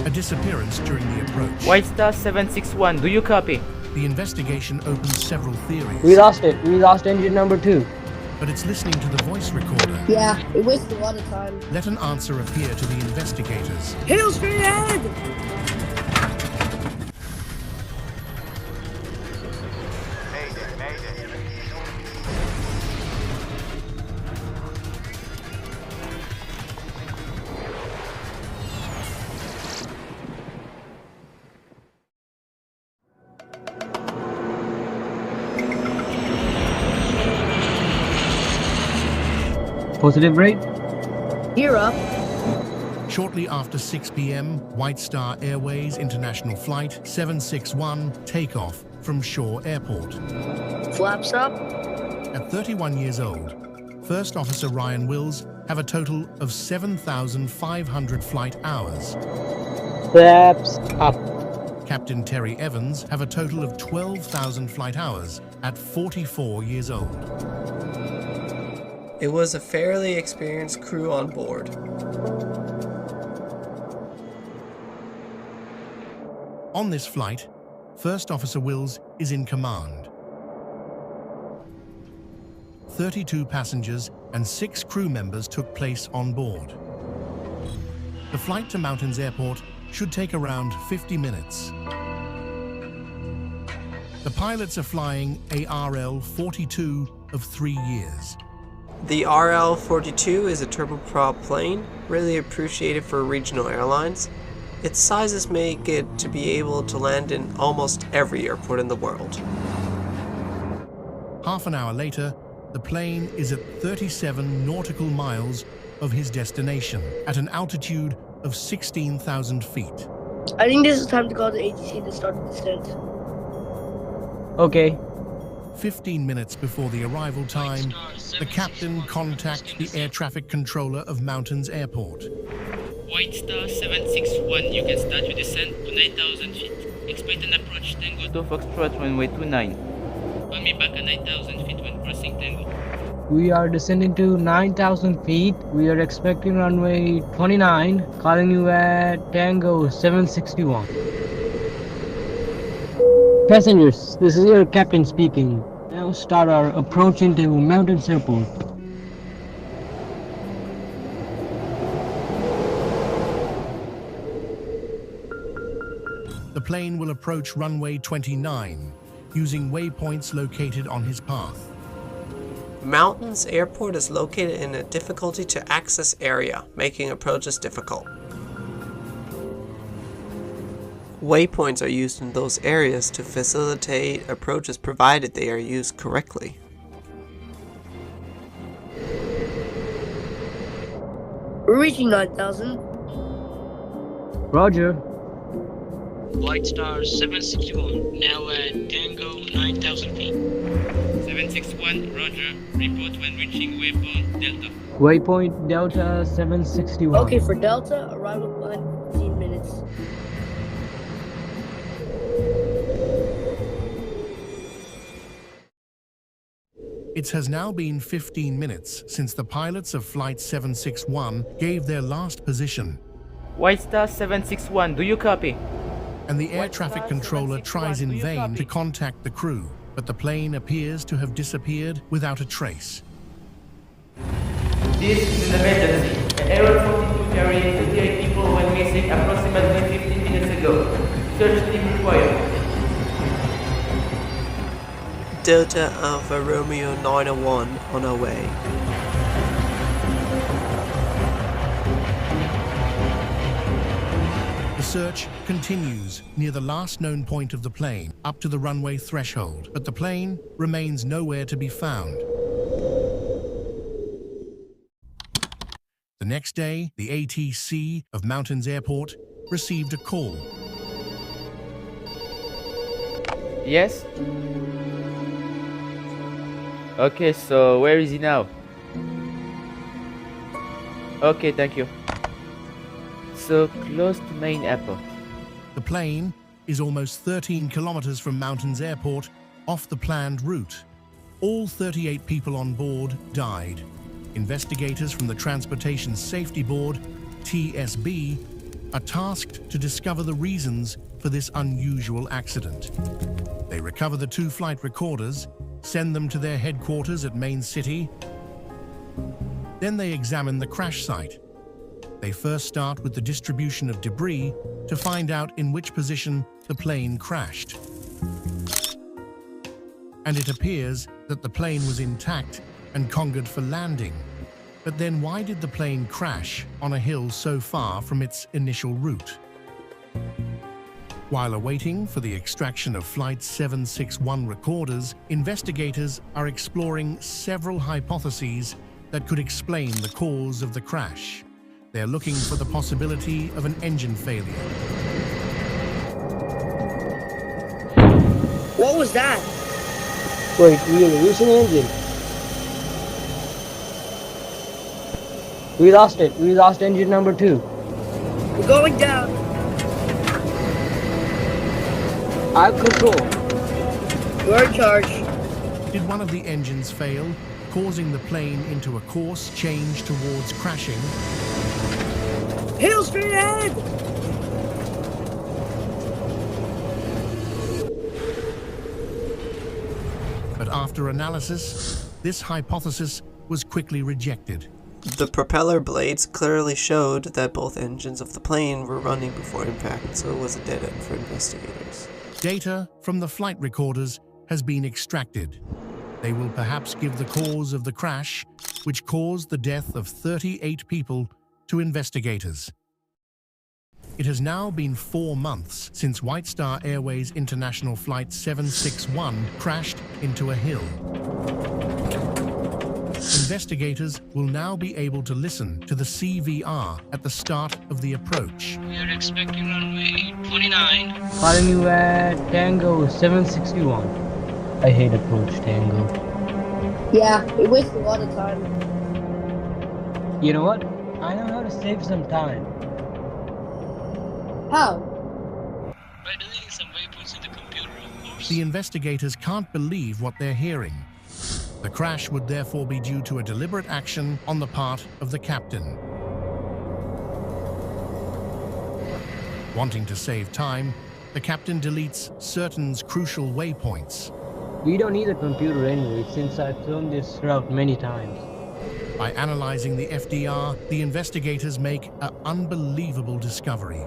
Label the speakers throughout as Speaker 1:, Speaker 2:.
Speaker 1: A disappearance during the approach.
Speaker 2: White Star 761, do you copy?
Speaker 1: The investigation opens several theories.
Speaker 3: We lost it. We lost engine number 2.
Speaker 1: But it's listening to the voice recorder.
Speaker 4: Yeah, it wasted a lot of time.
Speaker 1: Let an answer appear to the investigators.
Speaker 4: Hail straight ahead!
Speaker 3: Positive rate?
Speaker 4: Gear up.
Speaker 1: Shortly after 6 p.m., White Star Airways International Flight 761 takeoff from Shaw Airport.
Speaker 4: Flaps up.
Speaker 1: At 31 years old, First Officer Ryan Wills have a total of 7,500 flight hours.
Speaker 3: Flaps up.
Speaker 1: Captain Terry Evans have a total of 12,000 flight hours at 44 years old.
Speaker 5: It was a fairly experienced crew on board.
Speaker 1: On this flight, First Officer Wills is in command. 32 passengers and 6 crew members took place on board. The flight to Mountains Airport should take around 50 minutes. The pilots are flying a RL-42 of 3 years.
Speaker 5: The RL-42 is a turboprop plane, really appreciated for regional airlines. Its sizes make it to be able to land in almost every airport in the world.
Speaker 1: Half an hour later, the plane is at 37 nautical miles of his destination at an altitude of 16,000 feet.
Speaker 4: I think this is time to call the ATC to start the descent.
Speaker 3: Okay.
Speaker 1: 15 minutes before the arrival time, the captain contacts the air traffic controller of Mountains Airport.
Speaker 2: White Star 761, you can start your descent to 9,000 feet. Expect an approach Tango to Foxtrot runway 29. Call me back at 9,000 feet when crossing Tango.
Speaker 3: We are descending to 9,000 feet. We are expecting runway 29. Calling you at Tango 761. Passengers, this is your captain speaking. Now start our approach into Mountains Airport.
Speaker 1: The plane will approach runway 29, using waypoints located on his path.
Speaker 5: Mountains Airport is located in a difficulty to access area, making approaches difficult. Waypoints are used in those areas to facilitate approaches provided they are used correctly.
Speaker 4: We're reaching 9,000.
Speaker 3: Roger.
Speaker 6: White Star 761, now at Tango 9,000 feet.
Speaker 2: 761, roger. Report when reaching waypoint Delta.
Speaker 3: Waypoint Delta 761.
Speaker 4: Okay, for Delta, arrival time 15 minutes.
Speaker 1: It has now been 15 minutes since the pilots of Flight 761 gave their last position,
Speaker 2: White Star 761, do you copy?
Speaker 1: and the air traffic controller tries in vain to contact the crew, but the plane appears to have disappeared without a trace.
Speaker 2: This is an emergency. An Aero 42 carrying 38 people went missing approximately 15 minutes ago. Search team required.
Speaker 5: Delta Alpha Romeo 901 on our way.
Speaker 1: The search continues near the last known point of the plane, up to the runway threshold, but the plane remains nowhere to be found. The next day, the ATC of Mountains Airport received a call.
Speaker 2: Yes? Okay, so where is he now? Okay, thank you. So close to main airport.
Speaker 1: The plane is almost 13 kilometers from Mountains Airport, off the planned route. All 38 people on board died. Investigators from the Transportation Safety Board, TSB, are tasked to discover the reasons for this unusual accident. They recover the 2 flight recorders, send them to their headquarters at Main City. Then they examine the crash site. They first start with the distribution of debris to find out in which position the plane crashed. And it appears that the plane was intact and congered for landing. But then why did the plane crash on a hill so far from its initial route? While awaiting for the extraction of Flight 761 recorders, investigators are exploring several hypotheses that could explain the cause of the crash. They're looking for the possibility of an engine failure.
Speaker 4: What was that?
Speaker 3: Wait, we are losing engine. We lost it. We lost engine number 2.
Speaker 4: We're going down.
Speaker 3: I have control.
Speaker 4: You're in charge.
Speaker 1: Did one of the engines fail, causing the plane into a course change towards crashing?
Speaker 4: Hill straight ahead!
Speaker 1: But after analysis, this hypothesis was quickly rejected.
Speaker 5: The propeller blades clearly showed that both engines of the plane were running before impact, so it was a dead end for investigators.
Speaker 1: Data from the flight recorders has been extracted. They will perhaps give the cause of the crash, which caused the death of 38 people, to investigators. It has now been 4 months since White Star Airways International Flight 761 crashed into a hill. Investigators will now be able to listen to the CVR at the start of the approach.
Speaker 6: We are expecting runway 29.
Speaker 3: Calling you at Tango 761. I hate approach Tango.
Speaker 4: Yeah, it wastes a lot of time.
Speaker 3: You know what? I know how to save some time.
Speaker 4: How?
Speaker 6: By deleting some waypoints in the computer, of course.
Speaker 1: The investigators can't believe what they're hearing. The crash would therefore be due to a deliberate action on the part of the captain. Wanting to save time, the captain deletes certain crucial waypoints.
Speaker 3: We don't need a computer anyway, since I've flown this route many times.
Speaker 1: By analyzing the FDR, the investigators make an unbelievable discovery.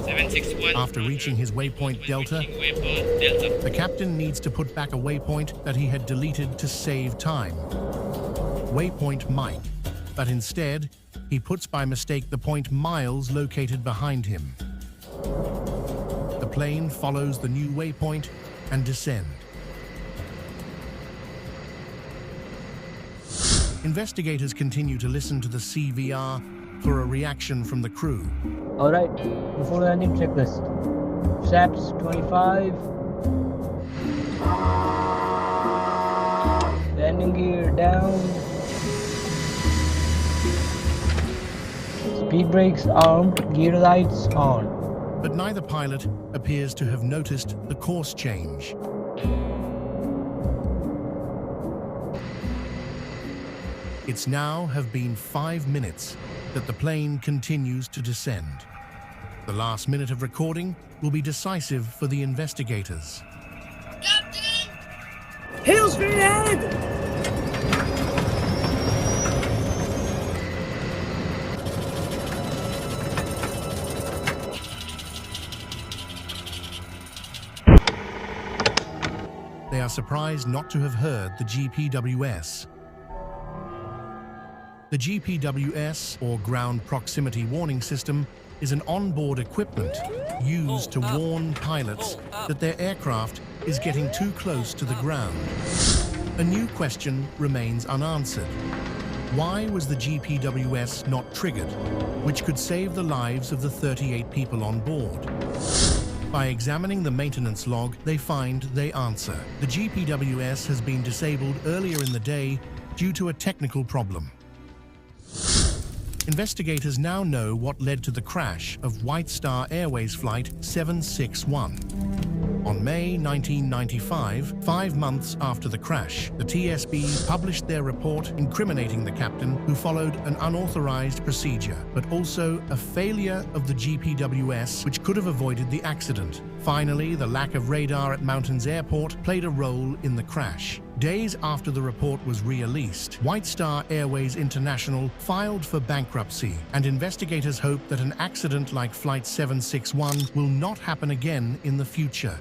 Speaker 2: 761.
Speaker 1: After reaching his waypoint Delta,
Speaker 2: Waypoint Delta.
Speaker 1: the captain needs to put back a waypoint that he had deleted to save time. Waypoint Mike, but instead, he puts by mistake the point Miles located behind him. The plane follows the new waypoint and descend. Investigators continue to listen to the CVR for a reaction from the crew.
Speaker 3: Alright, before landing checklist. SAPS 25. Landing gear down. Speed brakes armed, gear lights on.
Speaker 1: But neither pilot appears to have noticed the course change. It's now have been 5 minutes that the plane continues to descend. The last minute of recording will be decisive for the investigators.
Speaker 4: Captain! Hill straight ahead!
Speaker 1: They are surprised not to have heard the GPWS. The GPWS, or Ground Proximity Warning System, is an onboard equipment used to warn pilots that their aircraft is getting too close to the ground. A new question remains unanswered. Why was the GPWS not triggered, which could save the lives of the 38 people on board? By examining the maintenance log, they find they answer. The GPWS has been disabled earlier in the day due to a technical problem. Investigators now know what led to the crash of White Star Airways Flight 761. On May 1995, 5 months after the crash, the TSB published their report incriminating the captain, who followed an unauthorized procedure, but also a failure of the GPWS which could have avoided the accident. Finally, the lack of radar at Mountains Airport played a role in the crash. Days after the report was released, White Star Airways International filed for bankruptcy, and investigators hope that an accident like Flight 761 will not happen again in the future.